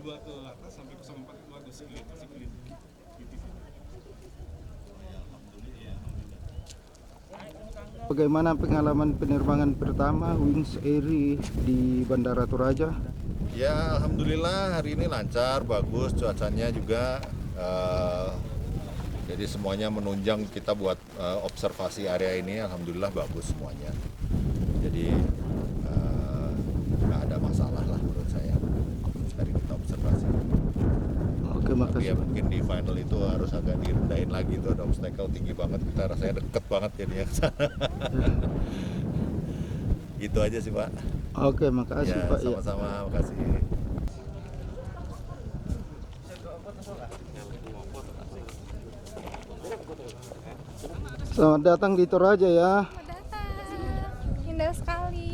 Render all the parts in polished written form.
2 ke atas sampai 04 itu ada split di TV. Bagaimana pengalaman penerbangan pertama Wings Air di Bandara Toraja? Ya, alhamdulillah hari ini lancar, bagus, cuacanya juga. Jadi semuanya menunjang kita buat observasi area ini, alhamdulillah bagus semuanya. Jadi nggak ada masalah lah menurut saya dari kita observasi. Oke, makasih. Ya mungkin di final itu harus agak direndahin lagi, itu ada obstacle tinggi banget, kita rasanya deket banget jadinya ke sana. Gitu aja sih Pak. Oke, makasih Ya, Pak. sama-sama, makasih. Selamat datang di Toraja ya. Selamat datang, indah sekali.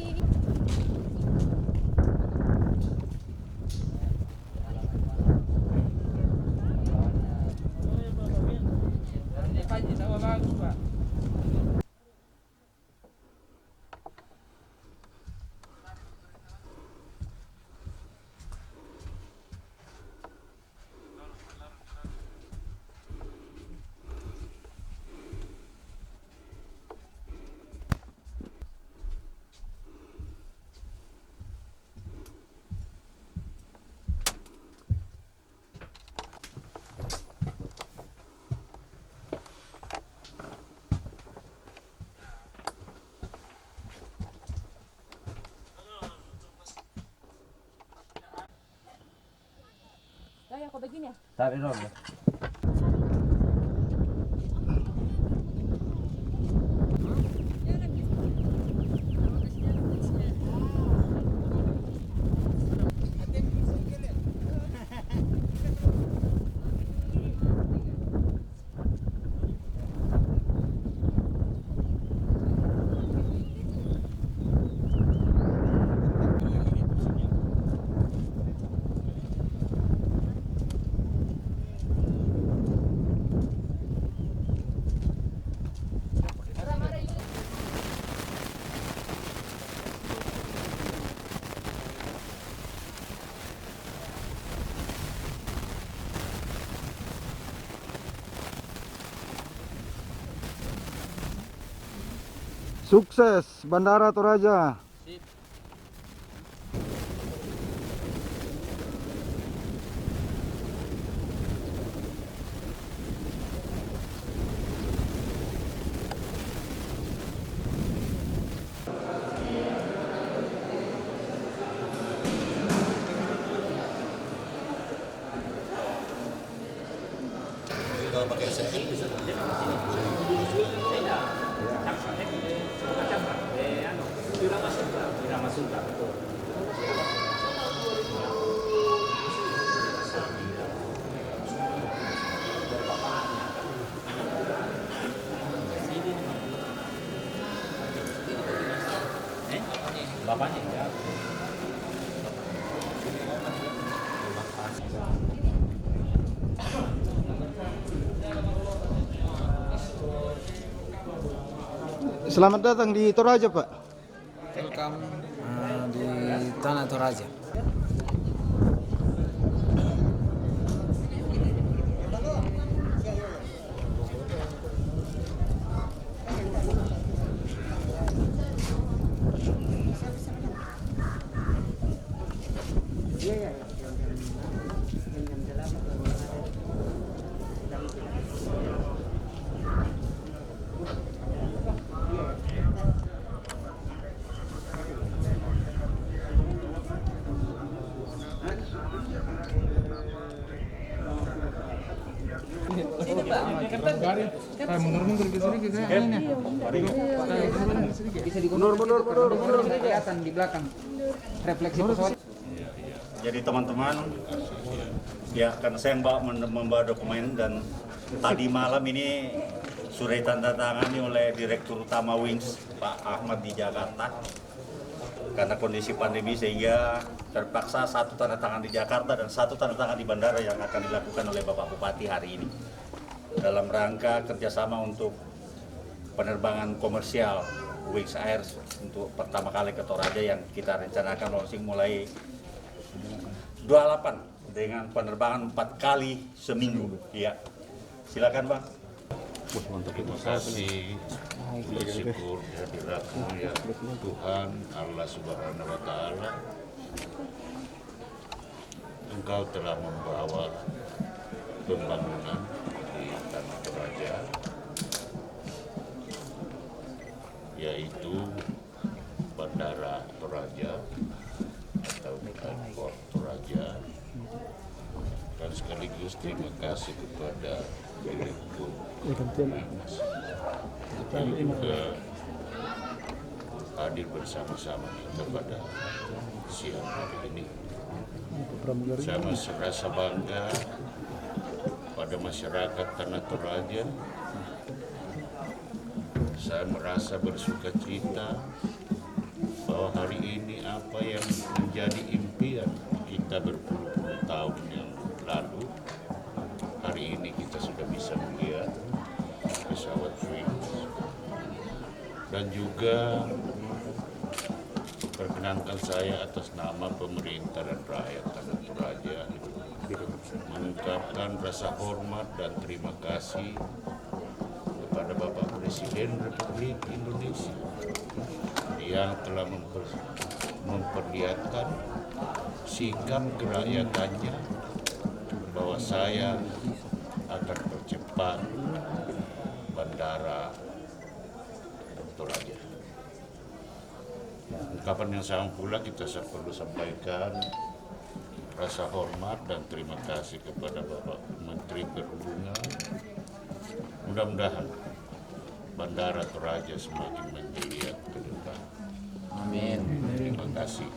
Ya, kok begini ya? Tarik dong ya. Sukses Bandara Toraja. Kalau pakai selfie bisa. Bapaknya ya. Selamat datang di Toraja Pak. Welcome di Tanah Toraja. Mundur ke sini kita ini. Bisa mundur kelihatan di belakang. Refleksi pesawat. Jadi teman-teman, ya karena saya membawa dokumen dan tadi malam ini sudah ditandatangani oleh Direktur Utama Wings Pak Ahmad di Jakarta. Karena kondisi pandemi sehingga terpaksa satu tanda tangan di Jakarta dan satu tanda tangan di bandara yang akan dilakukan oleh Bapak Bupati hari ini. Dalam rangka kerjasama untuk penerbangan komersial Wings Air untuk pertama kali ke Toraja yang kita rencanakan launching mulai 28 dengan penerbangan 4 kali seminggu. Ya, silakan Bang. Terima kasih, bersyukur kehadiratmu ya Tuhan Allah Subhanahu wa Ta'ala. Engkau telah membawa pembangunan di Tanah Toraja, yaitu Bandara Toraja atau Airport Toraja, dan sekaligus terima kasih kepada Direktur Wings yang juga hadir bersama-sama kita pada siang hari ini. Saya masih rasa bangga pada masyarakat Tanah Toraja. Saya merasa bersuka cita bahwa hari ini apa yang menjadi impian kita berpuluh-puluh tahun yang lalu, hari ini kita sudah bisa melihat pesawat Wings. Dan juga perkenankan saya atas nama pemerintah dan rakyat Tanah Toraja mengucapkan rasa hormat dan terima kasih kepada Bapak Presiden Republik Indonesia yang telah memperlihatkan sikap kerakyatannya bahwa saya akan percepat Bandara Toraja. Ungkapan yang sama pula kita perlu sampaikan rasa hormat dan terima kasih kepada Bapak Menteri Perhubungan. Mudah-mudahan Bandara Toraja semakin menggeliat ke depan. Amin. Terima kasih.